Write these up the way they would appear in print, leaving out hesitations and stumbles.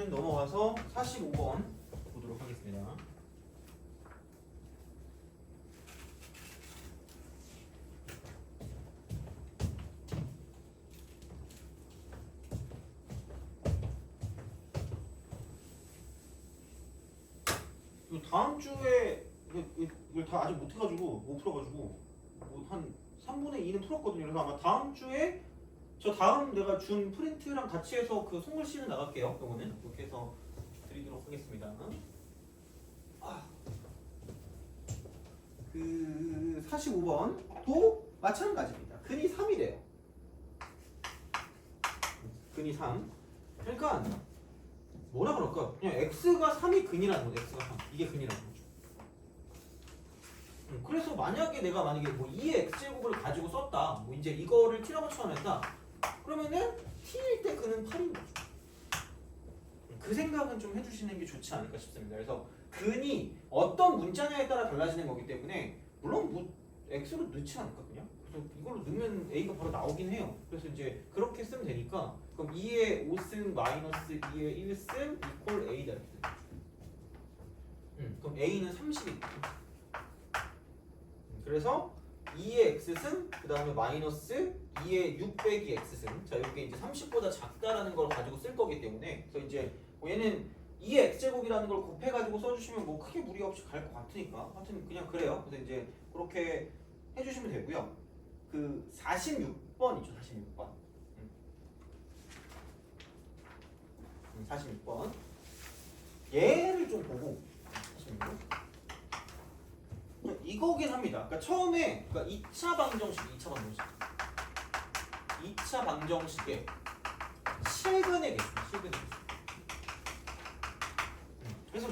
그러면은 넘어가서 45번 보도록 하겠습니다. 이거 다음 주에 이걸 다 아직 못 해가지고 못 풀어가지고 뭐 한 3분의 2는 풀었거든요. 그래서 아마 다음 주에 저 다음 내가 준 프린트랑 같이 해서 그 송글 씨는 나갈게요. 이거는 그렇게 해서 드리도록 하겠습니다. 그 45번도 마찬가지입니다. 근이 3이래요. 근이 3. 그러니까 뭐라 그럴까? 그냥 x가 3이 근이라는 거죠. x가 3. 이게 근이라는 거죠. 그래서 만약에 내가 뭐 2의 x제곱을 가지고 썼다. 뭐 이제 이거를 t라고 치환했다. 그러면은 t일 때 그는 8인 거죠. 그 생각은 좀 해주시는 게 좋지 않을까 싶습니다. 그래서 근이 어떤 문자냐에 따라 달라지는 거기 때문에 물론 뭐 x로 넣지 않을까 그냥. 그래서 이걸로 넣으면 a가 바로 나오긴 해요. 그래서 이제 그렇게 쓰면 되니까 그럼 2의 5승 마이너스 2의 1승 이퀄 a다 이렇게 되죠. 그럼 a는 30이다. 그래서 2의 x승 그 다음에 마이너스 2의 6 빼기 x승. 자 이게 이제 30보다 작다라는 걸 가지고 쓸 거기 때문에 그래서 이제 뭐 얘는 2의 x제곱이라는 걸 곱해가지고 써주시면 뭐 크게 무리 없이 갈 것 같으니까 하여튼 그냥 그래요. 그래서 이제 그렇게 해주시면 되고요. 그 46번 있죠. 46번 46번 얘를 좀 보고 46번. 이거긴 합니다. 그러니까 처음에 2차 방정식 2차 방정식의 실근의 개수 실근의 개수. 그래서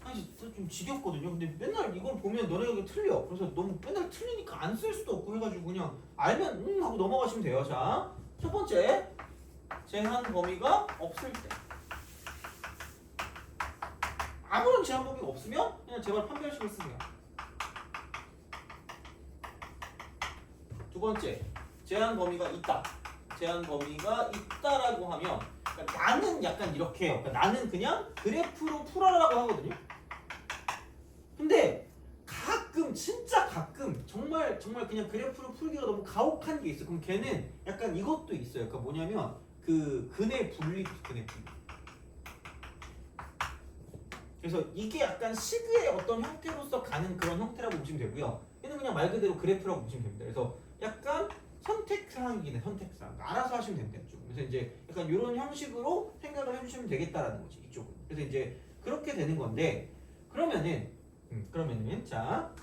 아니 좀 지겹거든요. 근데 맨날 이걸 보면 너네가 이거 틀려. 그래서 너무 맨날 틀리니까 안 쓸 수도 없고 해가지고 그냥 알면 하고 넘어가시면 돼요. 자, 첫 번째 제한 범위가 없을 때 아무런 제한 범위가 없으면 그냥 제발 판별식을 쓰세요. 두 번째 제한 범위가 있다. 제한 범위가 있다라고 하면 그러니까 나는 약간 이렇게 해요. 그러니까 나는 그냥 그래프로 풀어라라고 하거든요. 근데 가끔 진짜 가끔 정말 그냥 그래프로 풀기가 너무 가혹한 게 있어. 그럼 걔는 약간 이것도 있어요. 그러니까 뭐냐면 그 근의 분리 근의 분리. 그래서 이게 약간 식의 어떤 형태로서 가는 그런 형태라고 보시면 되고요. 얘는 그냥 말 그대로 그래프라고 보시면 됩니다. 그래서 약간 선택사항이긴 해. 선택사항. 알아서 하시면 됩니다. 이쪽. 그래서 이제 약간 이런 형식으로 생각을 해주시면 되겠다라는 거지. 이쪽은. 그래서 이제 그렇게 되는 건데 그러면은 자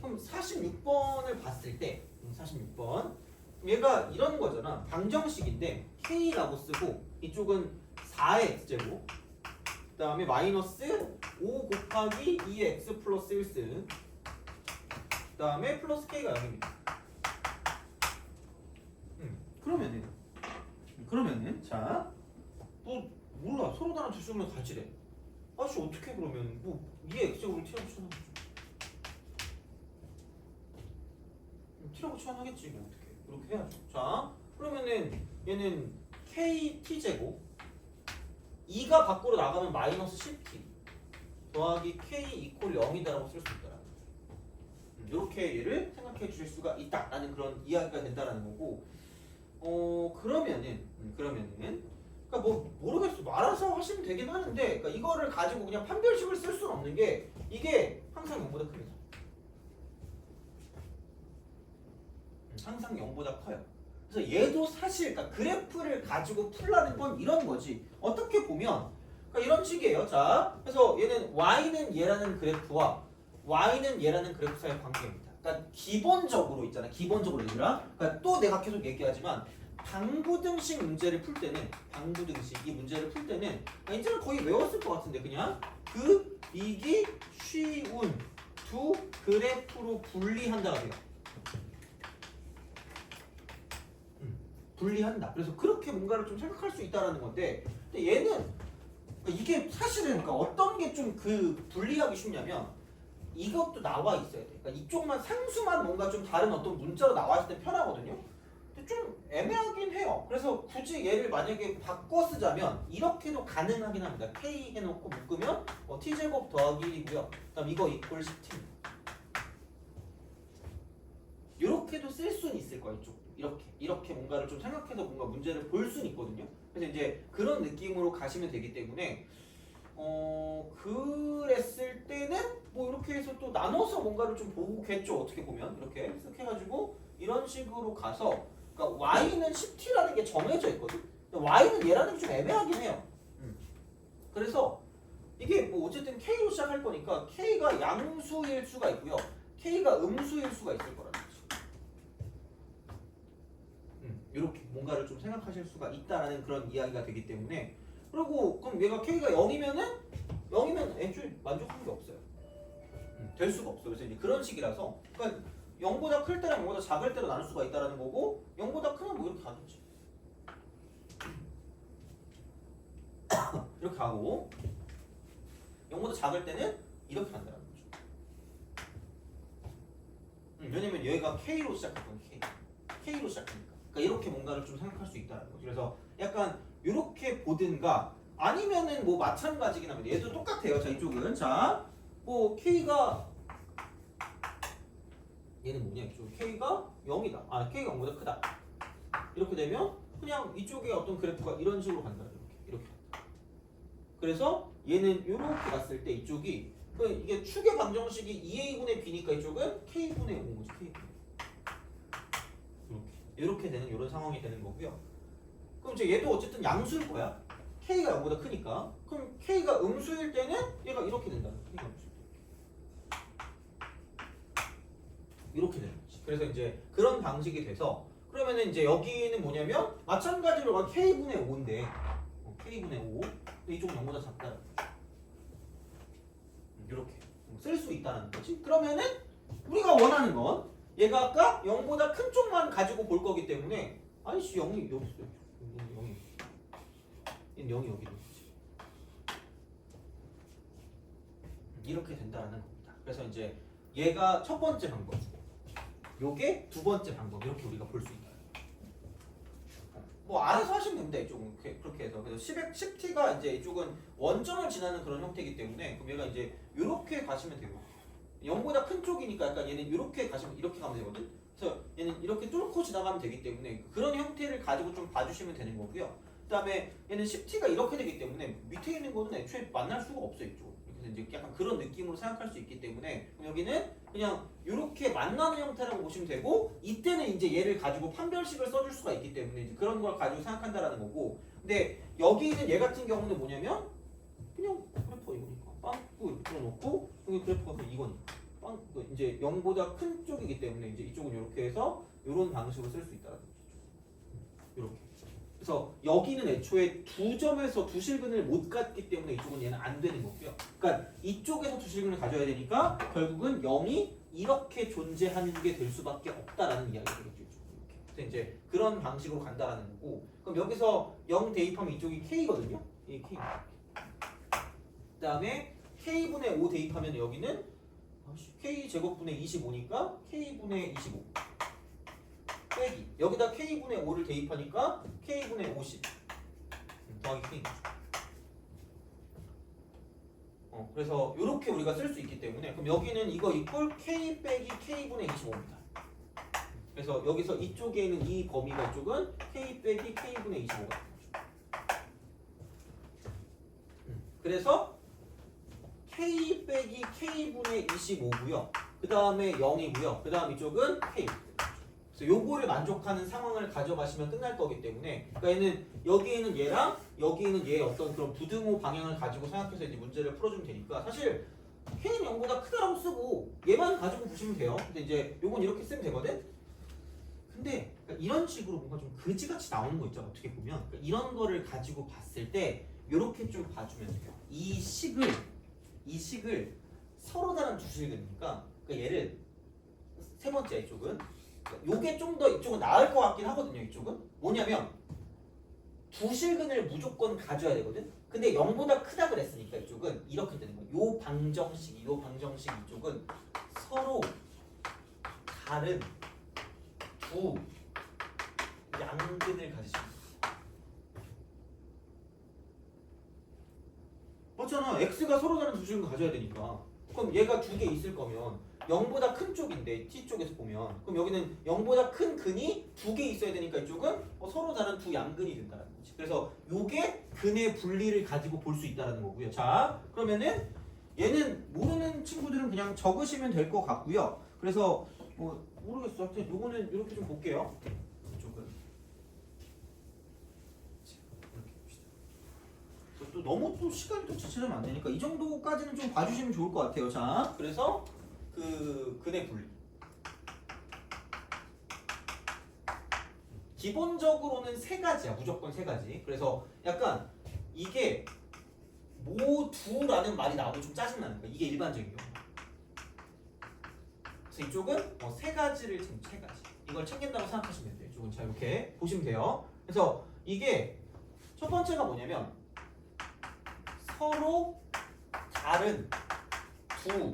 그럼 46번을 봤을 때 46번 얘가 이런 거잖아. 방정식인데 k라고 쓰고 이쪽은 4의 x제곱 그 다음에 마이너스 5 곱하기 2의 x 플러스 1승 그 다음에 플러스 k가 0입니다. 그러면은 자 뭐 몰라 서로 다른 두수면 같이래. 아씨 어떻게 그러면 뭐 2의 x제곱을 t라고 치환하겠죠. t라고 치환하겠지 뭐 어떻게 이렇게 해야죠. 자 그러면은 얘는 kt제곱 2가 밖으로 나가면 마이너스 10t 더하기 k 이퀄 0이다라고 쓸 수 있더라. 이렇게 얘를 생각해 주실 수가 있다라는 그런 이야기가 된다라는 거고 그러면은 그러니까 뭐 모르겠어. 말아서 하시면 되긴 하는데 그러니까 이거를 가지고 그냥 판별식을 쓸 수는 없는 게 이게 항상 0보다 큽니다. 항상 0보다 커요. 그래서 얘도 사실 그러니까 그래프를 가지고 풀라는 건 이런 거지. 어떻게 보면 그러니까 이런 식이에요. 자, 그래서 얘는 y는 얘라는 그래프와 y는 얘라는 그래프 사이의 관계입니다. 그러니까 기본적으로 있잖아. 기본적으로 얘들아. 그러니까 또 내가 계속 얘기하지만 방부등식 문제를 풀 때는 방부등식 이 문제를 풀 때는 이제는 거의 외웠을 것 같은데 그냥 그 이기 쉬운 두 그래프로 분리한다가 돼요. 분리한다. 그래서 그렇게 뭔가를 좀 생각할 수 있다라는 건데 근데 얘는 이게 사실은 그러니까 어떤 게 좀 그 분리하기 쉽냐면 이것도 나와 있어야 돼. 그러니까 이쪽만 상수만 뭔가 좀 다른 어떤 문자로 나와 있을 때 편하거든요. 근데 좀 애매하긴 해요. 그래서 굳이 얘를 만약에 바꿔 쓰자면 이렇게도 가능하긴 합니다. k 해놓고 묶으면 t제곱 더하기 1이고요. 그다음 이거 이꼴 10t. 이렇게도 쓸 수는 있을 거예요. 좀 이렇게 뭔가를 좀 생각해서 뭔가 문제를 볼 수는 있거든요. 그래서 이제 그런 느낌으로 가시면 되기 때문에 그랬을 때는 뭐 이렇게 해서 또 나눠서 뭔가를 좀 보겠죠. 어떻게 보면 이렇게 쓱 해가지고 이런 식으로 가서 그러니까 y는 10t라는 게 정해져 있거든. y는 얘라는 게 좀 애매하긴 해요. 그래서 이게 뭐 어쨌든 k로 시작할 거니까 k가 양수일 수가 있고요. k가 음수일 수가 있을 거라는 거지. 이렇게 뭔가를 좀 생각하실 수가 있다라는 그런 이야기가 되기 때문에 그리고 그럼 얘가 k가 0이면 애초에 만족하는 게 없어요. 될 수가 없어요. 그래서 이제 그런 식이라서 그러니까 0보다 클 때랑 0보다 작을 때로 나눌 수가 있다라는 거고 0보다 크면 뭐 이렇게 가겠지. 이렇게 하고 0보다 작을 때는 이렇게 한다는 거죠. 왜냐면 얘가 k로 시작했던 k로 시작하니까. 그러니까 이렇게 뭔가를 좀 생각할 수 있다는 거죠. 그래서 약간 이렇게 보든가 아니면은 뭐 마찬가지긴 합니다. 얘도 똑같아요. 자 이쪽은 자 뭐 k가 얘는 뭐냐 이쪽 k가 0이다. 아 k가 0보다 크다. 이렇게 되면 그냥 이쪽에 어떤 그래프가 이런 식으로 간다. 이렇게. 그래서 얘는 이렇게 갔을 때 이쪽이 이게 축의 방정식이 2a분의 b니까 이쪽은 k분의 5인 거지. k분의 5. 이렇게 되는 이런 상황이 되는 거고요. 그럼 이제 얘도 어쨌든 양수일 거야. k가 0보다 크니까. 그럼 k가 음수일 때는 얘가 이렇게 된다는 거야. k가 음수일 때. 이렇게 되는 거지. 그래서 이제 그런 방식이 돼서 그러면은 이제 여기는 뭐냐면 마찬가지로 k분의 5인데 k분의 5 근데 이쪽은 0보다 작다는 거죠. 이렇게 쓸 수 있다는 거지. 그러면은 우리가 원하는 건 얘가 아까 0보다 큰 쪽만 가지고 볼 거기 때문에 아이씨 0이 여기 있어. 0이 얘는 0이 여기 있는 거지. 이렇게 된다는 겁니다. 그래서 이제 얘가 첫 번째 방법이고 요게 두 번째 방법 이렇게 우리가 볼 수 있다. 뭐 알아서 하시면 됩니다. 이쪽은 그렇게 해서 그래서 10t가 이제 이쪽은 원점을 지나는 그런 형태이기 때문에 그럼 얘가 이제 이렇게 가시면 되고 0보다 큰 쪽이니까 약간 얘는 이렇게 가시면 이렇게 가면 되거든. 그래서 얘는 이렇게 뚫고 지나가면 되기 때문에 그런 형태를 가지고 좀 봐주시면 되는 거고요. 그다음에 얘는 10t가 이렇게 되기 때문에 밑에 있는 거는 애초에 만날 수가 없어요. 이쪽. 그래서 이제 약간 그런 느낌으로 생각할 수 있기 때문에 여기는 그냥 이렇게 만나는 형태라고 보시면 되고 이때는 이제 얘를 가지고 판별식을 써줄 수가 있기 때문에 이제 그런 걸 가지고 생각한다라는 거고 근데 여기 있는 얘 같은 경우는 뭐냐면 그냥 그래프가 이거니까 빵꾸 이렇게 풀어놓고 여기 그래프가 이거니까 빵 이제 0보다 큰 쪽이기 때문에 이제 이쪽은 이렇게 해서 이런 방식으로 쓸 수 있다는 거죠. 이렇게. 그래서 여기는 애초에 두 점에서 두 실근을 못 갖기 때문에 이쪽은 얘는 안 되는 거고요. 그러니까 이쪽에서 두 실근을 가져야 되니까 결국은 0이 이렇게 존재하는 게 될 수밖에 없다라는 이야기가 되겠죠. 이렇게. 그래서 이제 그런 방식으로 간다라는 거고. 그럼 여기서 0 대입하면 이쪽이 k거든요. 이 k. 그다음에 k분의 5 대입하면 여기는 k 제곱분의 25니까 k분의 25. 빼기 여기다 k분의 5를 대입하니까 k분의 50 더하기 k 그래서 이렇게 우리가 쓸 수 있기 때문에 그럼 여기는 이거 이꼴 k 빼기 k분의 25입니다. 그래서 여기서 이쪽에 있는 이 범위가 이쪽은 k 빼기 k분의 25가 되는 거죠. 그래서 k 빼기 k분의 25고요. 그 다음에 0이고요. 그 다음 이쪽은 k. 그래서 요거를 만족하는 상황을 가져가시면 끝날 거기 때문에 그러니까 얘는 여기에는 얘랑 여기에는 얘의 어떤 그런 부등호 방향을 가지고 생각해서 이제 문제를 풀어주면 되니까 사실 k는 0보다 크다라고 쓰고 얘만 가지고 보시면 돼요. 근데 이제 요건 이렇게 쓰면 되거든. 근데 그러니까 이런 식으로 뭔가 좀 그지같이 나오는 거 있잖아. 어떻게 보면 그러니까 이런 거를 가지고 봤을 때 요렇게 좀 봐주면 돼요. 이 식을 서로 다른 두 식이니까 그러니까 얘를 세 번째 이쪽은 요게 좀 더 이쪽은 나을 것 같긴 하거든요. 이쪽은 뭐냐면 두 실근을 무조건 가져야 되거든. 근데 0보다 크다 그랬으니까 이쪽은 이렇게 되는 거예요. 요 방정식 이쪽은 서로 다른 두 양근을 가지십니다. 맞잖아. x가 서로 다른 두 중을 가져야 되니까. 그럼 얘가 두 개 있을 거면 0보다 큰 쪽인데 t 쪽에서 보면 그럼 여기는 0보다 큰 근이 두 개 있어야 되니까 이쪽은 서로 다른 두 양근이 된다는 거지. 그래서 요게 근의 분리를 가지고 볼 수 있다는 거고요. 자, 그러면은 얘는 모르는 친구들은 그냥 적으시면 될 것 같고요. 그래서 뭐 모르겠어. 하여튼 요거는 이렇게 좀 볼게요. 이쪽은 이렇게 봅시다. 또 너무 또 시간이 또 지체되면 안 되니까 이 정도까지는 좀 봐주시면 좋을 것 같아요. 자, 그래서 그 근의 분리. 기본적으로는 세 가지야. 무조건 세 가지. 그래서 약간 이게 모두라는 말이 나오면 좀 짜증나는 거야. 이게 일반적인 경우. 그래서 이쪽은 세 가지를 세 가지. 이걸 챙긴다고 생각하시면 돼요. 이쪽은 자 이렇게 보시면 돼요. 그래서 이게 첫 번째가 뭐냐면 서로 다른 두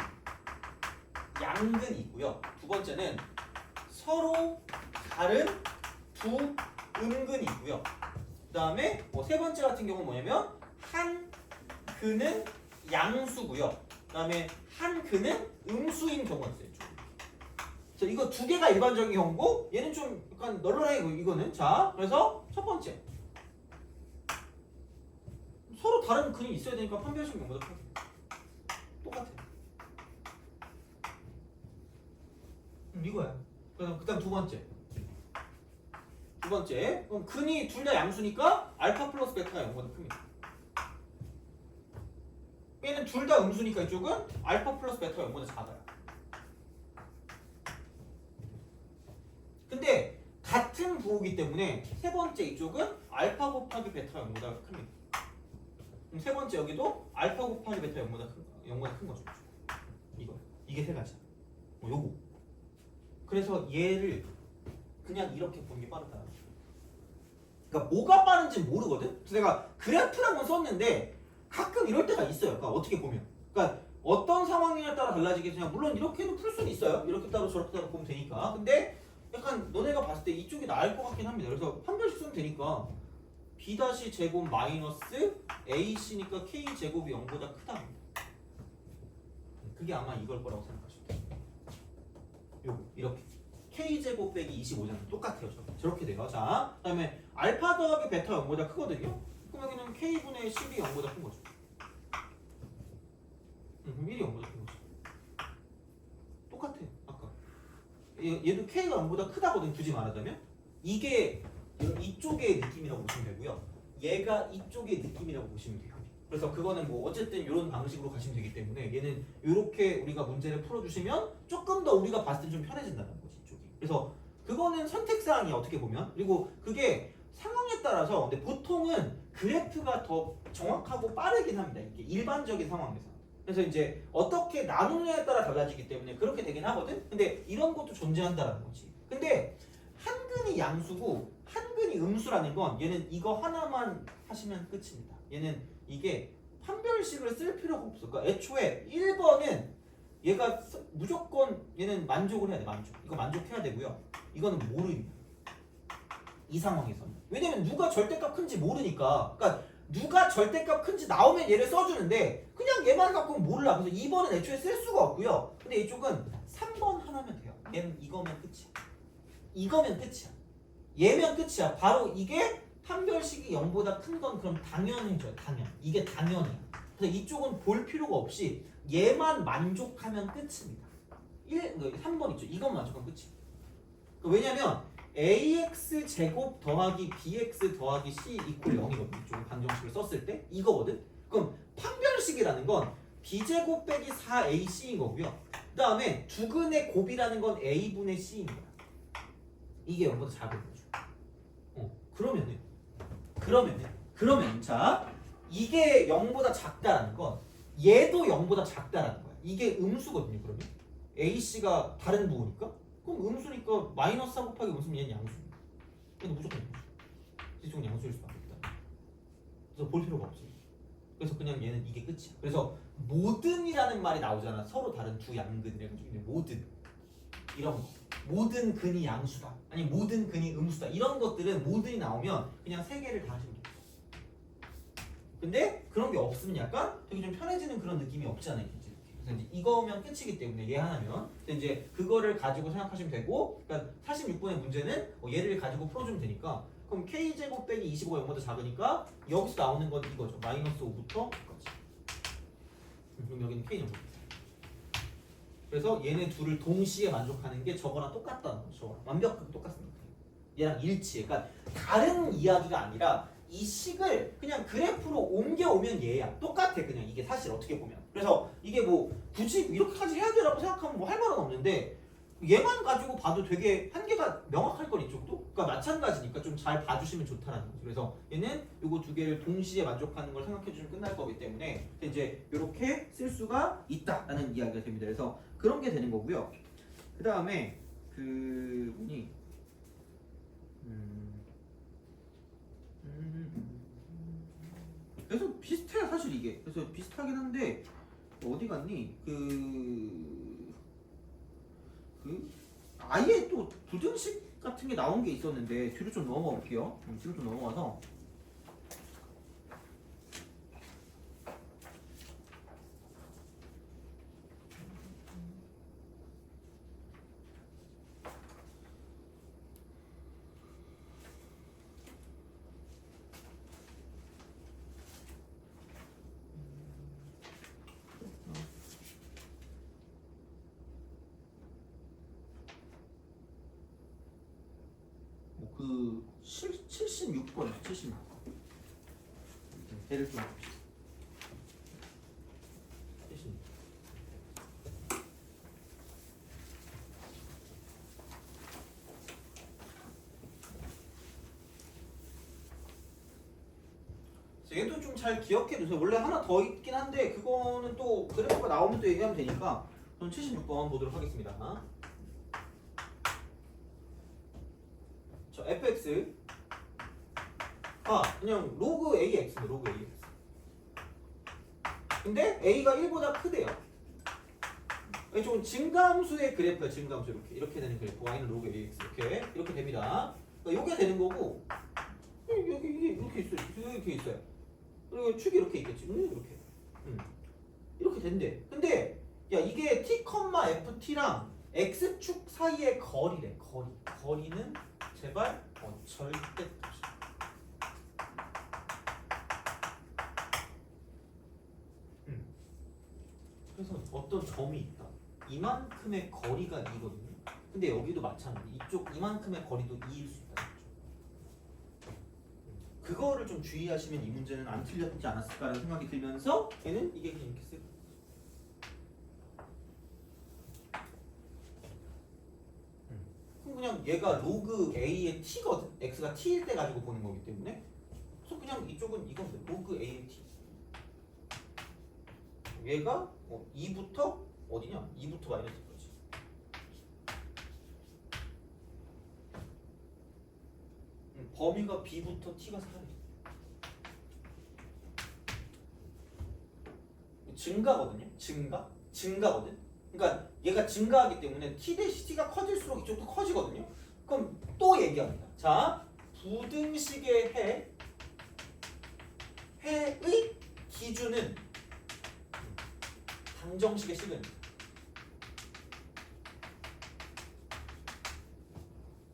양근이 있고요. 두 번째는 서로 다른 두 음근이 있고요. 그 다음에 세 번째 같은 경우는 뭐냐면 한 근은 양수고요. 그 다음에 한 근은 음수인 경우가 있어요. 그래서 이거 두 개가 일반적인 경우고 얘는 좀 약간 널널해 이거는. 자, 그래서 첫 번째 서로 다른 근이 있어야 되니까 판별식 경보다 크게 똑같아. 이거야. 그래서 그다음 두 번째 그럼 근이 둘 다 양수니까 알파 플러스 베타가 0보다 큽니다. 얘는 둘 다 음수니까 이쪽은 알파 플러스 베타가 0보다 작아요. 근데 같은 부호이기 때문에 세 번째 이쪽은 알파 곱하기 베타가 0보다 큽니다. 그럼 세 번째 여기도 알파 곱하기 베타가 0보다 큰 거죠. 이게 세 가지. 요거. 그래서 얘를 그냥 이렇게 보는 게 빠르다. 그러니까 뭐가 빠른지 모르거든. 그래서 내가 그래프라고 썼는데 가끔 이럴 때가 있어요. 그러니까 어떻게 보면. 그러니까 어떤 상황이냐에 따라 달라지겠지만 물론 이렇게도 풀 수는 있어요. 이렇게 따로 저렇게 따로 보면 되니까. 근데 약간 너네가 봤을 때 이쪽이 나을 것 같긴 합니다. 그래서 판별식 쓰면 되니까 b 제곱 마이너스 ac니까 k 제곱이 0보다 크다. 그게 아마 이걸 거라고 생각하시면 돼요. 요거 이렇게 k 제곱 빼기 25잖아요. 똑같아요. 저렇게 돼요. 자, 그다음에 알파 더하기 베타 0보다 크거든요. 그럼 여기는 k분의 10이 0보다 큰 거죠. 그럼 1이 0보다 큰 거죠. 똑같아. 아까 얘도 k가 0보다 크다거든. 굳이 말하자면 이게 이쪽의 느낌이라고 보시면 되고요. 얘가 이쪽의 느낌이라고 보시면 돼요. 그래서 그거는 뭐 어쨌든 이런 방식으로 가시면 되기 때문에 얘는 이렇게 우리가 문제를 풀어주시면 조금 더 우리가 봤을 때 좀 편해진다는 거지 이쪽이. 그래서 그거는 선택사항이 어떻게 보면 그리고 그게 상황에 따라서 근데 보통은 그래프가 더 정확하고 빠르긴 합니다. 이게 일반적인 상황에서. 그래서 이제 어떻게 나누느냐에 따라 달라지기 때문에 그렇게 되긴 하거든. 근데 이런 것도 존재한다는 거지. 근데 한 근이 양수고 한 근이 음수라는 건 얘는 이거 하나만 하시면 끝입니다. 얘는 이게 판별식을 쓸 필요가 없어. 그러니까 애초에 1번은 얘가 무조건 얘는 만족을 해야 돼. 이거 만족해야 되고요. 이거는 모릅니다. 이 상황에서는. 왜냐면 누가 절대값 큰지 모르니까. 그러니까 누가 절대값 큰지 나오면 얘를 써주는데 그냥 얘만 갖고는 몰라. 그래서 2번은 애초에 쓸 수가 없고요. 근데 이쪽은 3번 하나면 돼요. 얘는 이거면 끝이야. 이거면 끝이야. 얘면 끝이야. 바로 이게 판별식이 0보다 큰 건 그럼 당연해져요. 이게 당연이야. 그래서 이쪽은 볼 필요가 없이 얘만 만족하면 끝입니다. 3번 있죠. 이것만 만족하면 끝이에요. 왜냐면 ax 제곱 더하기 bx 더하기 c 이퀄 0이거든. 이쪽에 방정식을 썼을 때 이거거든. 그럼 판별식이라는 건 b제곱 빼기 4ac인 거고요. 그 다음에 두근의 곱이라는 건 a분의 c입니다. 이게 0보다 작은 거죠. 그러면은 자 이게 0보다 작다라는 건 얘도 0보다 작다라는 거야. 이게 음수거든요. 그러면 ac가 다른 부호니까 그럼 음수니까 마이너스 4 곱하기 음수면 얘는 양수입니다. 얘는 무조건 양수. 이쪽은 양수일 수밖에 없다. 그래서 볼 필요가 없어요. 그래서 그냥 얘는 이게 끝이야. 그래서 모든이라는 말이 나오잖아. 서로 다른 두 양근이라고 해가지고 모든 이런 거. 모든 근이 양수다. 아니 모든 근이 음수다. 이런 것들은 모든이 나오면 그냥 세 개를 다 하시면 돼요. 근데 그런 게 없으면 약간 되게 좀 편해지는 그런 느낌이 없잖아요. 그래서 이제 이거면 끝이기 때문에 얘 하나면 이제 그거를 가지고 생각하시면 되고, 그러니까 46번의 문제는 얘를 가지고 풀어주면 되니까, 그럼 k제곱 빼기 25가 0보다 작으니까 여기서 나오는 건 이거죠. 마이너스 5부터 9까지. 그럼 여기는 k는 0. 그래서 얘네 둘을 동시에 만족하는 게 저거랑 똑같다는 거죠. 완벽하게 똑같습니다. 얘랑 일치해. 그러니까 다른 이야기가 아니라 이 식을 그냥 그래프로 옮겨오면 얘야. 똑같아. 그냥 이게 사실 어떻게 보면. 그래서 이게 뭐 굳이 이렇게까지 해야 되라고 생각하면 뭐 할 말은 없는데, 얘만 가지고 봐도 되게 한계가 명확할 건 이쪽도. 그러니까 마찬가지니까 좀 잘 봐주시면 좋다라는 거죠. 그래서 얘는 요거 두 개를 동시에 만족하는 걸 생각해 주시면 끝날 거기 때문에 이제 이렇게 쓸 수가 있다라는 이야기가 됩니다. 그래서 그런 게 되는 거고요. 그 다음에 그 뭐니? 그래서 비슷해요 사실 이게. 그래서 비슷하긴 한데 어디 갔니? 아예 또 부등식 같은 게 나온 게 있었는데 뒤로 좀 넘어가 볼게요. 뒤로 좀 넘어가서 그 76번 76번 얘를 좀 봅시다. 76. 얘도 좀 잘 기억해 두세요. 원래 하나 더 있긴 한데 그거는 또 그래프가 나오면 또 얘기하면 되니까 저는 76번 보도록 하겠습니다. 자, fx 그냥 로그 ax입니다. 로그 ax. 근데 a가 1보다 크대요. 이쪽은 증가함수의 그래프야. 증가함수 이렇게 되는 그래프. y는 로그 ax 이렇게 됩니다. 그러니까 이게 되는 거고, 여기 이게 이렇게 있어요. 이렇게 있어요. 그리고 축이 이렇게 있겠지. 이렇게 된대. 근데 야 이게 t, ft랑 x축 사이의 거리래. 거리는 제발 절대. 그래서 어떤 점이 있다. 이만큼의 거리가 2거든요. 근데 여기도 마찬가지. 이쪽 이만큼의 거리도 2일 수 있다. 그거를 좀 주의하시면 이 문제는 안 틀렸지 않았을까라는 생각이 들면서 얘는 이게 그냥 이렇게 쓰고. 그럼 그냥 얘가 로그 a의 t거든. x가 t일 때 가지고 보는 거기 때문에. 그래서 그냥 이쪽은 이건데 로그 a의 t. 얘가 2부터 어디냐? 2부터 마이너스 거지. 범위가 b부터 t가 4래. 증가거든요. 증가거든. 그러니까 얘가 증가하기 때문에 t 대시 t가 커질수록 이쪽도 커지거든요. 그럼 또 얘기합니다. 자, 부등식의 해의 기준은 방정식의 식은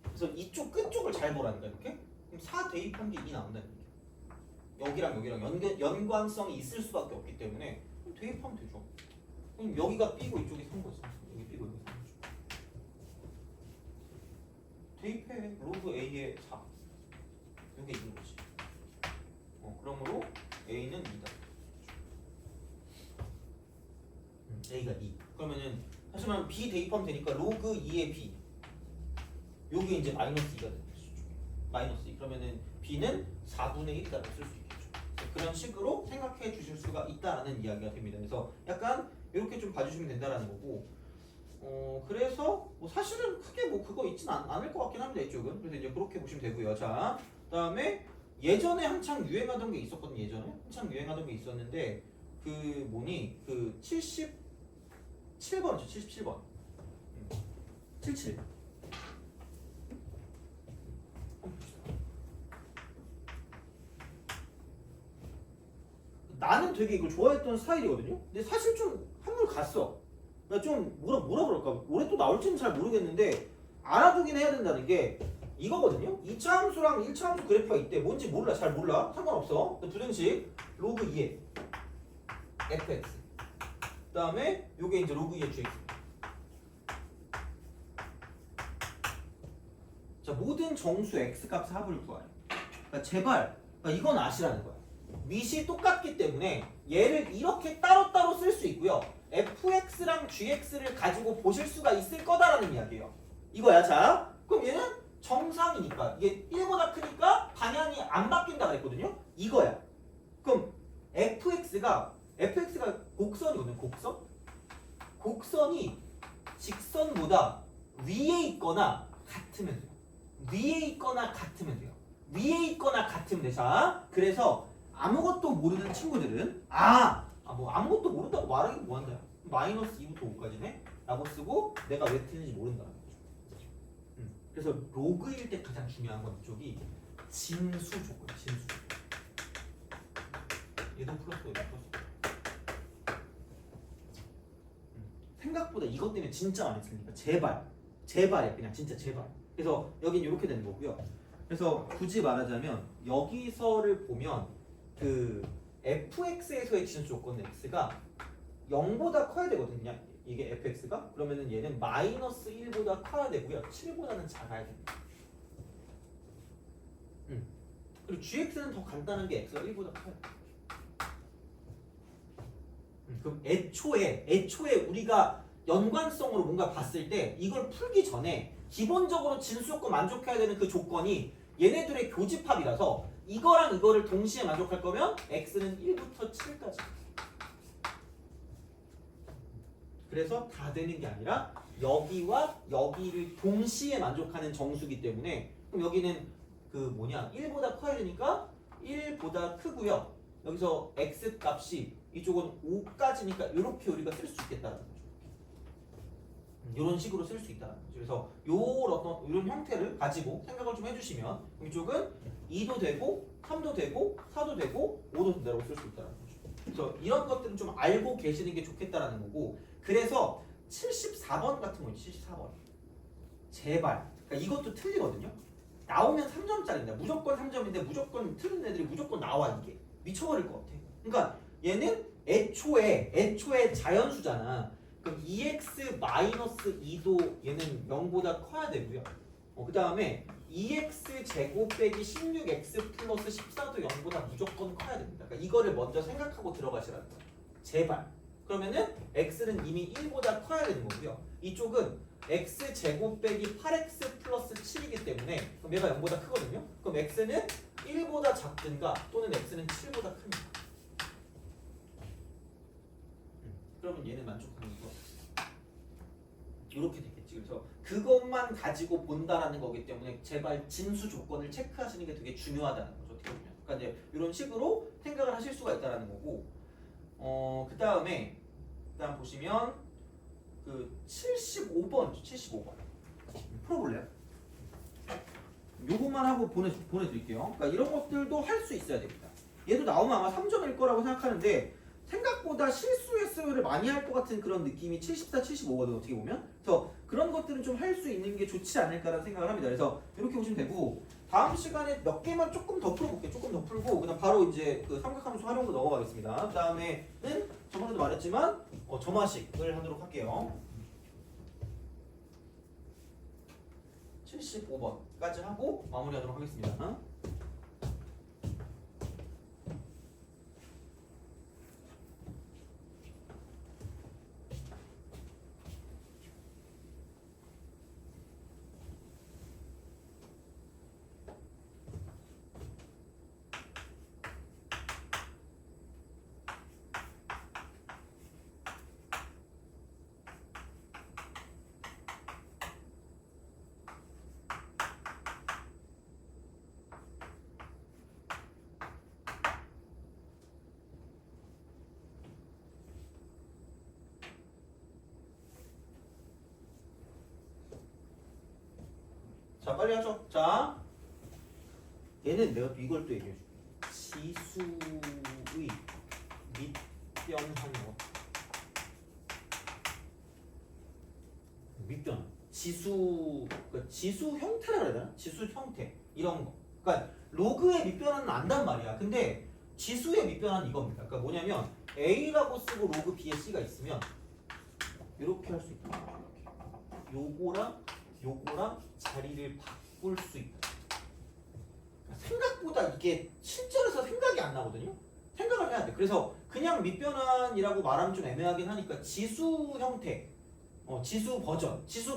그래서 이쪽 끝쪽을 잘 보라니까 이렇게. 그럼 4 대입한 게 2 나온다는 얘기야. 여기랑 연관성이 있을 수밖에 없기 때문에 대입하면 되죠. 그럼 여기가 B고 이쪽이 3 거지. 여기 B고 여기 3 거죠. 대입해. 로그 A의 4. 이게 있는 거지. 그러므로 A는 2다. A가 2. 그러면은 다시 말하면 B 대입하면 되니까 로그 2의 B. 요게 이제 마이너스 2가 되는 거죠. 마이너스 2. 그러면은 B는 4분의 1이라고 쓸 수 있겠죠. 그런 식으로 생각해 주실 수가 있다라는 이야기가 됩니다. 그래서 약간 이렇게 좀 봐주시면 된다라는 거고. 그래서 뭐 사실은 크게 뭐 그거 있진 않을 것 같긴 합니다. 이쪽은. 그래서 이제 그렇게 보시면 되고요. 자, 그다음에 예전에 한창 유행하던 게 있었거든요. 예전에 한창 유행하던 게 있었는데 그 뭐니 그 77번이죠. 77번. 77. 나는 되게 이걸 좋아했던 스타일이거든요. 근데 사실 좀 한물 갔어. 그러니까 좀 뭐라 그럴까? 올해 또 나올지는 잘 모르겠는데 알아두긴 해야 된다는 게 이거거든요. 2차 함수랑 1차 함수 그래프가 있대. 뭔지 몰라. 잘 몰라. 상관없어. 부등식 로그 2의 fx. 그다음에 요게 이제 로그 2의 gx. 자, 모든 정수 x 값 합을 구하래. 그러니까 제발 이건 아시라는 거야. 밑이 똑같기 때문에 얘를 이렇게 따로따로 쓸 수 있고요. fx랑 gx를 가지고 보실 수가 있을 거다라는 이야기예요. 이거야. 자, 그럼 얘는 정상이니까 이게 1보다 크니까 방향이 안 바뀐다 그랬거든요. 이거야. 그럼 fx가 곡선이거든요. 곡선이 직선보다 위에 있거나 같으면 돼요. 위에 있거나 같으면 돼요. 자, 그래서 아무것도 모르는 친구들은 뭐 아무것도 모른다고 말하기 뭐한다. 마이너스 2부터 5까지네 라고 쓰고 내가 왜 틀린지 모른다는 거죠. 그래서 로그일 때 가장 중요한 건 이쪽이 진수 조건. 얘도 플러스. 생각보다 이것 때문에 진짜 많이 틀리니까 제발이야. 그냥 진짜 제발. 그래서 여긴 이렇게 되는 거고요. 그래서 굳이 말하자면 여기서를 보면 그 fx에서의 진수 조건은 x가 0보다 커야 되거든요. 이게 fx가. 그러면은 얘는 마이너스 1보다 커야 되고요. 7보다는 작아야 됩니다. 그리고 gx는 더 간단한 게 x가 1보다 커요. 그럼 애초에 우리가 연관성으로 뭔가 봤을 때 이걸 풀기 전에 기본적으로 진수 조건 만족해야 되는 그 조건이 얘네들의 교집합이라서 이거랑 이거를 동시에 만족할 거면 x는 1부터 7까지. 그래서 다 되는 게 아니라 여기와 여기를 동시에 만족하는 정수기 때문에 그럼 여기는 1보다 커야 되니까 1보다 크고요. 여기서 x 값이 이쪽은 5까지니까 이렇게 우리가 쓸 수 있겠다는 거죠. 이런 식으로 쓸 수 있다는 거죠. 그래서 이런 형태를 가지고 생각을 좀 해주시면 이쪽은 2도 되고 3도 되고 4도 되고 5도 된다고 쓸 수 있다는 거죠. 그래서 이런 것들은 좀 알고 계시는 게 좋겠다라는 거고. 그래서 74번 같은 거 74번 제발. 그러니까 이것도 틀리거든요. 나오면 3점짜리인데 무조건 3점인데 무조건 틀린 애들이 무조건 나와. 이게 미쳐버릴 것 같아. 그러니까 얘는 애초에 자연수잖아. 그럼 2x-2도 얘는 0보다 커야 되고요. 그 다음에 2x 제곱 빼기 16x 플러스 14도 0보다 무조건 커야 됩니다. 그러니까 이거를 먼저 생각하고 들어가시라는 거예요. 제발. 그러면은 x는 이미 1보다 커야 되는 거고요. 이쪽은 x 제곱 빼기 8x 플러스 7이기 때문에 그럼 얘가 0보다 크거든요. 그럼 x는 1보다 작든가 또는 x는 7보다 큽니다. 그러면 얘는 만족하는 거 이렇게 되겠지. 그래서 그것만 가지고 본다라는 거기 때문에 제발 진수 조건을 체크하시는 게 되게 중요하다는 거죠. 어떻게 보면. 그러니까 이제 이런 식으로 생각을 하실 수가 있다라는 거고. 그다음 보시면 75번 풀어볼래요? 요것만 하고 보내드릴게요. 그러니까 이런 것들도 할 수 있어야 됩니다. 얘도 나오면 아마 3점일 거라고 생각하는데 생각보다 실수 횟수를 많이 할 것 같은 그런 느낌이 74, 75거든 어떻게 보면. 그래서 그런 것들은 좀 할 수 있는 게 좋지 않을까라는 생각을 합니다. 그래서 이렇게 보시면 되고 다음 시간에 몇 개만 조금 더 풀어볼게요. 조금 더 풀고 그냥 바로 이제 그 삼각함수 활용으로 넘어가겠습니다. 그 다음에는 저번에도 말했지만 점화식을 하도록 할게요. 75번까지 하고 마무리하도록 하겠습니다. 자, 빨리 하죠. 자, 얘는 내가 또 이걸 또 얘기해 줄게. 지수의 밑변한 것. 밑변. 그러니까 지수 형태라 그래야 되나? 지수 형태 이런 거. 그러니까 로그의 밑변화는 안단 말이야. 근데 지수의 밑변화는 이겁니다. 그러니까 뭐냐면 A라고 쓰고 로그 B에 C가 있으면 이렇게 할 수 있다. 요거랑 자리를 바꿀 수 있다. 생각보다 이게 실제로서 생각이 안 나거든요. 생각을 해야 돼. 그래서 그냥 밑변환이라고 말하면 좀 애매하긴 하니까 지수 형태, 지수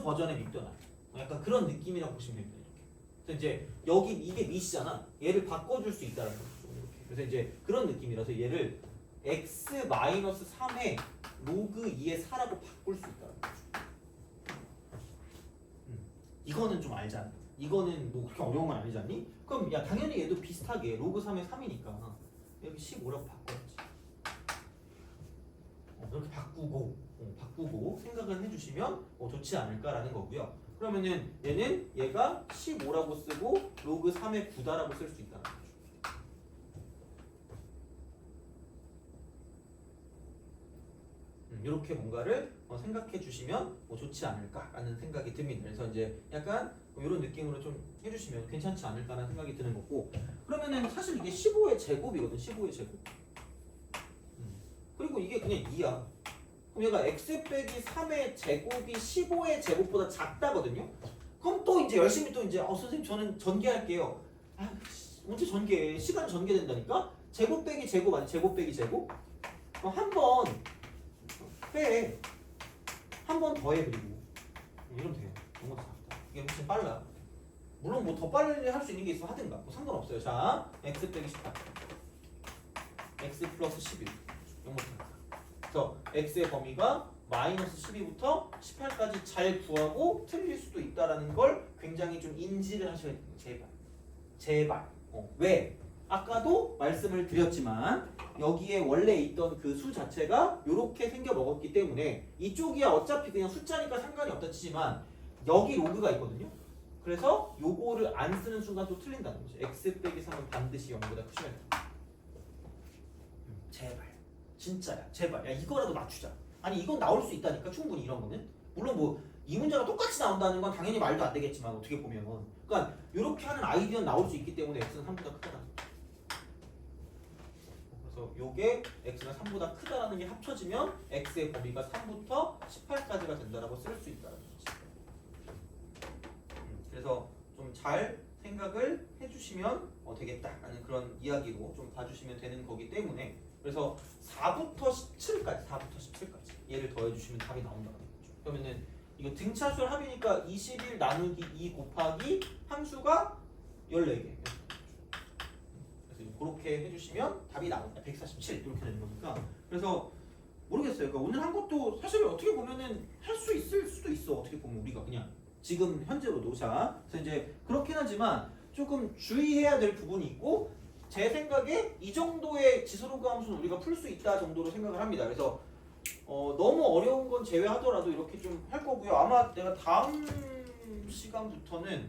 버전의 밑변환, 약간 그런 느낌이라고 보시면 됩니다. 이렇게. 그래서 이제 여기 이게 밑이잖아. 얘를 바꿔줄 수 있다는 거죠. 이렇게. 그래서 이제 그런 느낌이라서 얘를 x-3의 로그 2의 4라고 바꿀 수 있다는 거죠. 이거는 좀 알잖아. 이거는 뭐 그렇게 어려운 건 아니지 않니? 그럼 야 당연히 얘도 비슷하게 로그 3의 3이니까 여기 15라고 바꿔야지. 이렇게 바꾸고 생각을 해주시면 좋지 않을까라는 거고요. 그러면은 얘가 15라고 쓰고 로그 3의 9다라고 쓸 수 있다는 거죠. 이렇게 뭔가를 생각해 주시면 좋지 않을까라는 생각이 듭니다. 그래서 이제 약간 이런 느낌으로 좀 해주시면 괜찮지 않을까라는 생각이 드는 거고, 그러면은 사실 이게 15의 제곱이거든. 15의 제곱. 그리고 이게 그냥 2야. 그럼 얘가 x 빼기 3의 제곱이 15의 제곱보다 작다거든요. 그럼 또 이제 열심히 또 이제 선생님 저는 전개할게요. 언제 전개해? 시간 전개된다니까? 제곱 빼기 제곱 아니 제곱 빼기 제곱? 그럼 한번 빼. 한 번 더 해. 그리고 이러면 돼요. 너무 작다. 이게 훨씬 빨라. 물론 뭐 더 빨리 할 수 있는 게 있으면 하든가 뭐 상관없어요. 자, x 빼기 18 x 플러스 11 너무 작다. 그래서 x의 범위가 마이너스 12부터 18까지 잘 구하고 틀릴 수도 있다라는 걸 굉장히 좀 인지를 하셔야 돼요. 제발. 왜? 아까도 말씀을 드렸지만 여기에 원래 있던 그 수 자체가 이렇게 생겨 먹었기 때문에 이쪽이야 어차피 그냥 숫자니까 상관이 없다 치지만 여기 로그가 있거든요. 그래서 요거를 안 쓰는 순간 또 틀린다는 거죠. x 빼기 3은 반드시 0보다 크셔야 돼. 제발. 진짜야. 제발. 야 이거라도 맞추자. 아니 이건 나올 수 있다니까 충분히 이런 거는. 물론 뭐 이 문제가 똑같이 나온다는 건 당연히 말도 안 되겠지만 어떻게 보면 그러니까 이렇게 하는 아이디어는 나올 수 있기 때문에 x는 3보다 크다는 거죠. 그래서 요게 x가 3보다 크다라는 게 합쳐지면 x의 범위가 3부터 18까지가 된다라고 쓸 수 있다는 거지. 그래서 좀 잘 생각을 해주시면 되겠다라는 그런 이야기로 좀 봐주시면 되는 거기 때문에 그래서 4부터 17까지 얘를 더해주시면 답이 나온다는 거죠. 그러면은 이거 등차수 합이니까 21 나누기 2 곱하기 함수가 14개. 그래서 그렇게 해주시면 답이 나온다. 147 이렇게 되는 거니까. 그래서 모르겠어요. 그러니까 오늘 한 것도 사실 어떻게 보면은 할 수 있을 수도 있어. 어떻게 보면 우리가 그냥 지금 현재로도 자. 그래서 이제 그렇긴 하지만 조금 주의해야 될 부분이 있고 제 생각에 이 정도의 지수로그 함수는 우리가 풀 수 있다 정도로 생각을 합니다. 그래서 너무 어려운 건 제외하더라도 이렇게 좀 할 거고요. 아마 내가 다음 시간부터는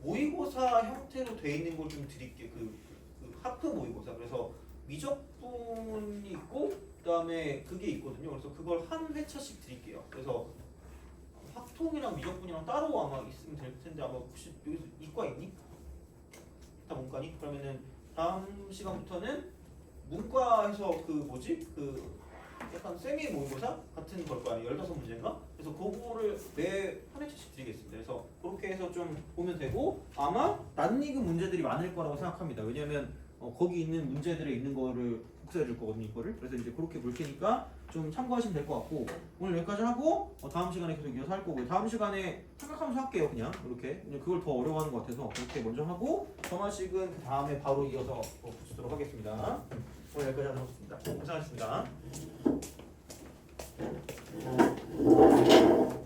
모의고사 형태로 돼 있는 걸 좀 드릴게요. 그 하프 모의고사. 그래서 미적분이 있고 그다음에 그게 있거든요. 그래서 그걸 한 회차씩 드릴게요. 그래서 학통이랑 미적분이랑 따로 아마 있으면 될 텐데 아마 혹시 여기서 이과 있니? 다 문과니? 그러면은 다음 시간부터는 문과에서 그 약간 세미 모의고사 같은 걸 거 아니에요. 15문제인가? 그래서 그거를 매 한 회차씩 드리겠습니다. 그래서 그렇게 해서 좀 보면 되고 아마 낯익은 문제들이 많을 거라고 생각합니다. 왜냐면 거기 있는 문제들에 있는 거를 복사해 줄 거거든요. 이거를. 그래서 이제 그렇게 볼 테니까 좀 참고하시면 될 것 같고 오늘 여기까지 하고 다음 시간에 계속 이어서 할 거고요. 다음 시간에 생각하면서 할게요. 그냥 이렇게 그걸 더 어려워하는 것 같아서 그렇게 먼저 하고 점화식은 그 다음에 바로 이어서 붙이도록 하겠습니다. 오늘 여기까지 하도록 하겠습니다. 고생하셨습니다.